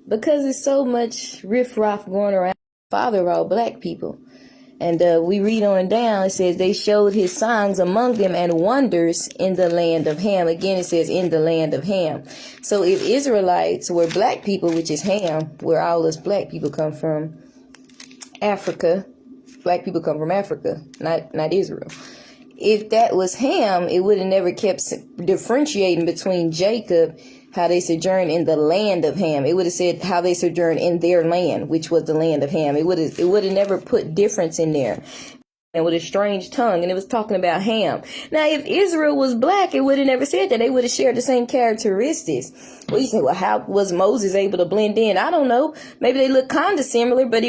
Because there's so much riffraff going around. Father of all black people. And we read on down, it says, they showed his signs among them and wonders in the land of Ham. Again, it says, in the land of Ham. So if Israelites were black people, which is Ham, where all us black people come from, Africa, black people come from Africa, not Israel. If that was Ham, it would have never kept differentiating between Jacob, how they sojourned in the land of Ham. It would have said how they sojourned in their land, which was the land of Ham. It would have never put difference in there. And with a strange tongue, and it was talking about Ham. Now, if Israel was black, it would have never said that. They would have shared the same characteristics. Well, you say, well, how was Moses able to blend in? I don't know. Maybe they look kind of similar, but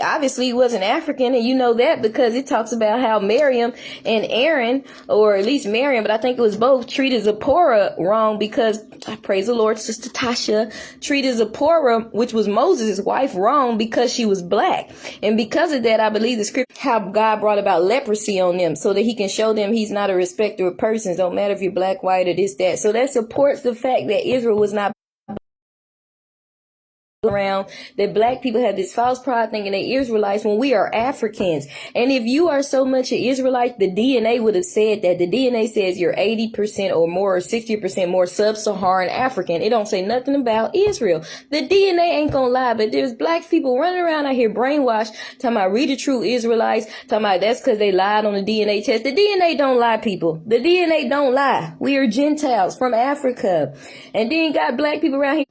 obviously he wasn't African, and you know that because it talks about how Miriam and Aaron, or at least Miriam, but I think it was both, treated Zipporah wrong because, praise the Lord, Sister Tasha, treated Zipporah, which was Moses' wife, wrong because she was black. And because of that, I believe the scripture, how God brought about leprosy on them so that he can show them he's not a respecter of persons. Don't matter if you're black, white, or this, that. So that supports the fact that Israel was not around, that black people have this false pride thinking they Israelites when we are Africans. And if you are so much an Israelite, the DNA would have said that. The DNA says you're 80% or more, or 60% more sub-Saharan African. It don't say nothing about Israel. The DNA ain't gonna lie, but there's black people running around out here brainwashed, talking about read the true Israelites, talking about that's because they lied on the DNA test. The DNA don't lie, people. The DNA don't lie. We are Gentiles from Africa. And then got black people around here.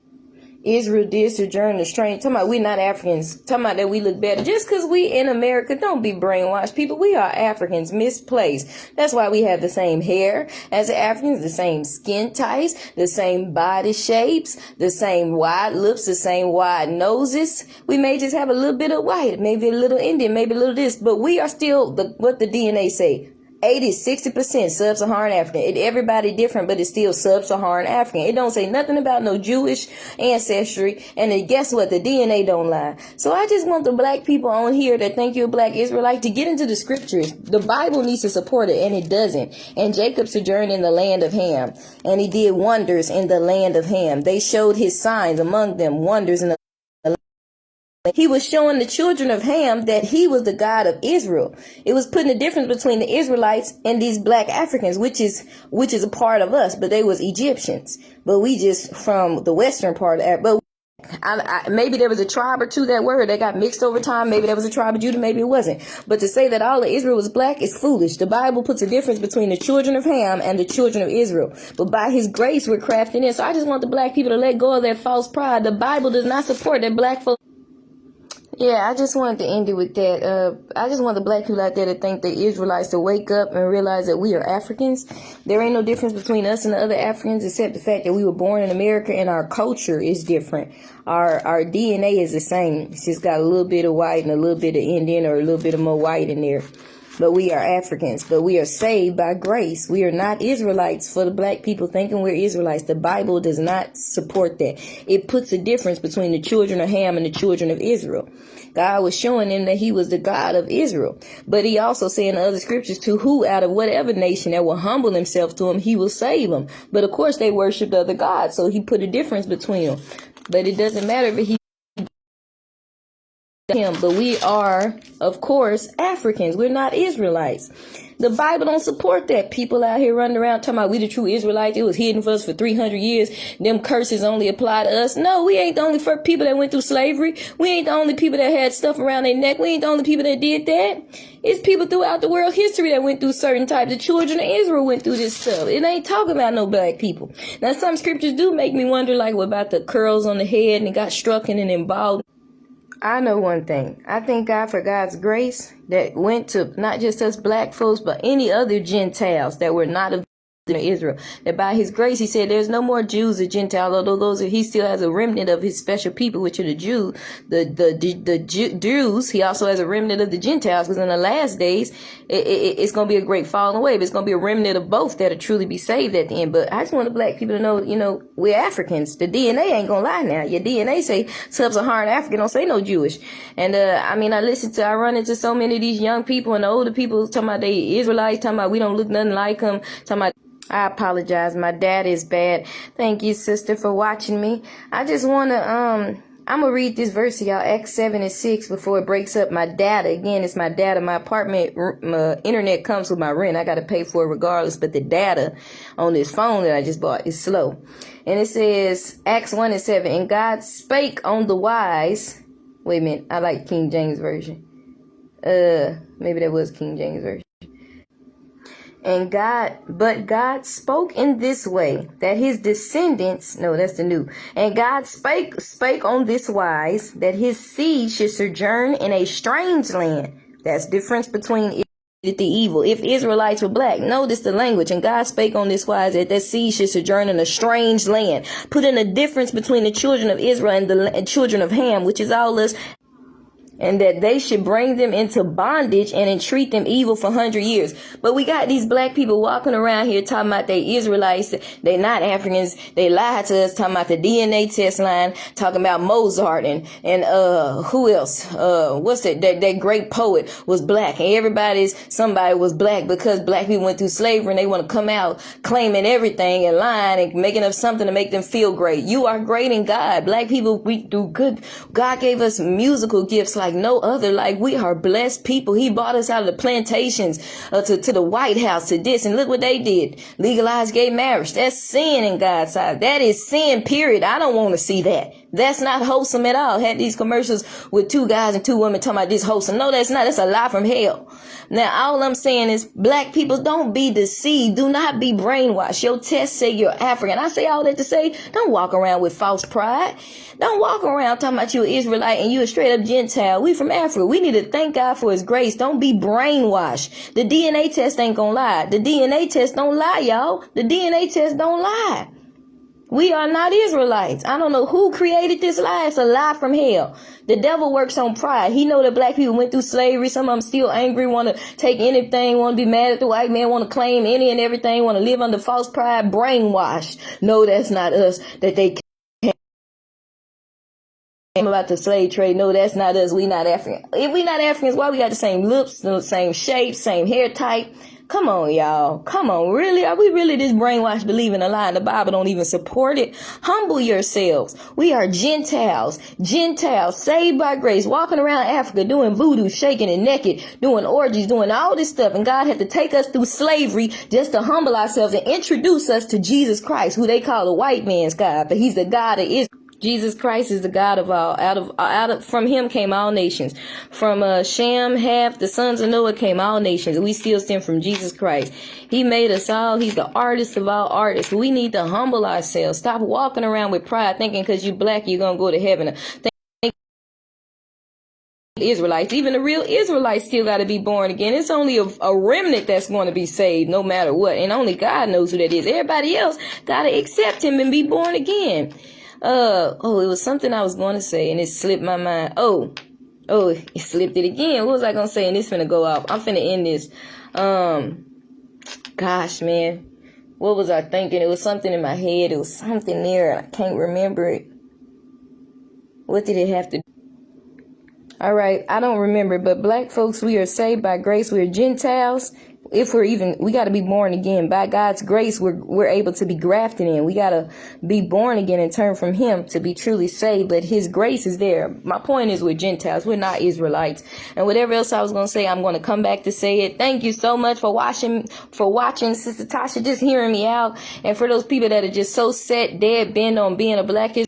Israel did sojourn the strange. Talking about we not Africans. Talking about that we look better. Just because we in America, don't be brainwashed, people. We are Africans, misplaced. That's why we have the same hair as Africans, the same skin types, the same body shapes, the same wide lips, the same wide noses. We may just have a little bit of white, maybe a little Indian, maybe a little this, but we are still what the DNA say. 60% sub-Saharan African. Everybody different, but it's still sub-Saharan African. It don't say nothing about no Jewish ancestry. And then guess what? The DNA don't lie. So I just want the black people on here that think you're a black Israelite to get into the scriptures. The Bible needs to support it, and it doesn't. And Jacob sojourned in the land of Ham, and he did wonders in the land of Ham. They showed his signs among them, wonders in the He was showing the children of Ham that he was the God of Israel. It was putting a difference between the Israelites and these black Africans, which is a part of us, but they was Egyptians. But we just from the western part of but maybe there was a tribe or two that got mixed over time. Maybe there was a tribe of Judah, maybe it wasn't. But to say that all of Israel was black is foolish. The Bible puts a difference between the children of Ham and the children of Israel. But by his grace, we're crafted in. So I just want the black people to let go of that false pride. The Bible does not support that black folks. Yeah, I just wanted to end it with that. I just want the black people out there to think the Israelites to wake up and realize that we are Africans. There ain't no difference between us and the other Africans except the fact that we were born in America and our culture is different. Our DNA is the same. It's just got a little bit of white and a little bit of Indian or a little bit of more white in there. But we are Africans, but we are saved by grace. We are not Israelites for the black people thinking we're Israelites. The Bible does not support that. It puts a difference between the children of Ham and the children of Israel. God was showing them that he was the God of Israel. But he also said in other scriptures to who out of whatever nation that will humble themselves to him, he will save them. But of course they worshiped other gods. So he put a difference between them. But it doesn't matter if he him, but we are, of course, Africans. We're not Israelites. The Bible don't support that. People out here running around talking about we the true Israelites. It was hidden for us for 300 years. Them curses only apply to us. No, we ain't the only people that went through slavery. We ain't the only people that had stuff around their neck. We ain't the only people that did that. It's people throughout the world history that went through certain types. The children of Israel went through this stuff. It ain't talking about no black people. Now, some scriptures do make me wonder, like, what about the curls on the head and it got struck and then bald? I know one thing. I thank God for God's grace that went to not just us black folks, but any other Gentiles that were not of Israel. That by his grace, he said, there's no more Jews or Gentiles, although he still has a remnant of his special people, which are the Jews. The Jews, he also has a remnant of the Gentiles, because in the last days, it's going to be a great falling away, but it's going to be a remnant of both that'll truly be saved at the end. But I just want the black people to know, we're Africans. The DNA ain't going to lie now. Your DNA say sub-Saharan African, don't say no Jewish. And, I run into so many of these young people and the older people talking about they Israelites, talking about we don't look nothing like them, talking about I apologize. My data is bad. Thank you, sister, for watching me. I just want to, I'm going to read this verse to y'all, Acts 7:6, before it breaks up. My data, again, it's my data. My apartment, my internet comes with my rent. I got to pay for it regardless, but the data on this phone that I just bought is slow. And it says, Acts 1:7, and God spake on the wise. Wait a minute, I like King James Version. Maybe that was King James Version. But God spoke in this way, that his descendants, no, that's the new. And God spake on this wise, that his seed should sojourn in a strange land. That's difference between the evil. If Israelites were black, notice the language. And God spake on this wise, that that seed should sojourn in a strange land. Put in a difference between the children of Israel and the children of Ham, which is all us. And that they should bring them into bondage and entreat them evil for 100 years. But we got these black people walking around here talking about they Israelites, they not Africans, they lied to us, talking about the DNA test line, talking about Mozart and who else? What's that great poet was black, and somebody was black because black people went through slavery, and they want to come out claiming everything and lying and making up something to make them feel great. You are great in God. Black people, we do good. God gave us musical gifts like no other. Like, we are blessed people. He brought us out of the plantations to the White House, to this, and look what they did. Legalized gay marriage. That's sin in God's eyes. That is sin, period. I don't want to see that. That's not wholesome at all. Had these commercials with 2 guys and 2 women talking about this wholesome. No, that's not. That's a lie from hell. Now, all I'm saying is, black people, don't be deceived. Do not be brainwashed. Your tests say you're African. I say all that to say, don't walk around with false pride. Don't walk around talking about you're Israelite and you're a straight up Gentile. We from Africa. We need to thank God for his grace. Don't be brainwashed. The DNA test ain't gonna lie. The DNA test don't lie, y'all. The DNA test don't lie. We are not Israelites. I don't know who created this lie. It's a lie from hell. The devil works on pride. He know that black people went through slavery. Some of them still angry, want to take anything, want to be mad at the white man, want to claim any and everything, want to live under false pride, brainwashed. No, that's not us. That they came about the slave trade. No, that's not us. We not African. If we not Africans, why we got the same lips, the same shape, same hair type? Come on, y'all. Come on. Really? Are we really this brainwashed believing a lie? And the Bible don't even support it. Humble yourselves. We are Gentiles. Gentiles saved by grace, walking around Africa doing voodoo, shaking and naked, doing orgies, doing all this stuff. And God had to take us through slavery just to humble ourselves and introduce us to Jesus Christ, who they call the white man's God, but he's the God of Israel. Jesus Christ is the God of all. Out of from him came all nations. From Shem, Ham, the sons of Noah came all nations. We still stem from Jesus Christ. He made us all. He's the artist of all artists. We need to humble ourselves. Stop walking around with pride, thinking because you're black you're gonna go to heaven. Israelites, even the real Israelites still got to be born again. It's only a remnant that's going to be saved no matter what, and only God knows who that is. Everybody else got to accept him and be born again. It was something I was going to say and it slipped my mind. It slipped it again. What was I going to say? And it's finna go off. I'm finna end this. Gosh, man. What was I thinking? It was something in my head. It was something there. I can't remember it. What did it have to do? All right. I don't remember, but black folks, we are saved by grace. We're Gentiles. If we got to be born again by God's grace. We're able to be grafted in. We got to be born again and turn from him to be truly saved. But his grace is there. My point is, we're Gentiles. We're not Israelites. And whatever else I was going to say, I'm going to come back to say it. Thank you so much for watching, Sister Tasha, just hearing me out. And for those people that are just so set, dead, bent on being a black Israelite.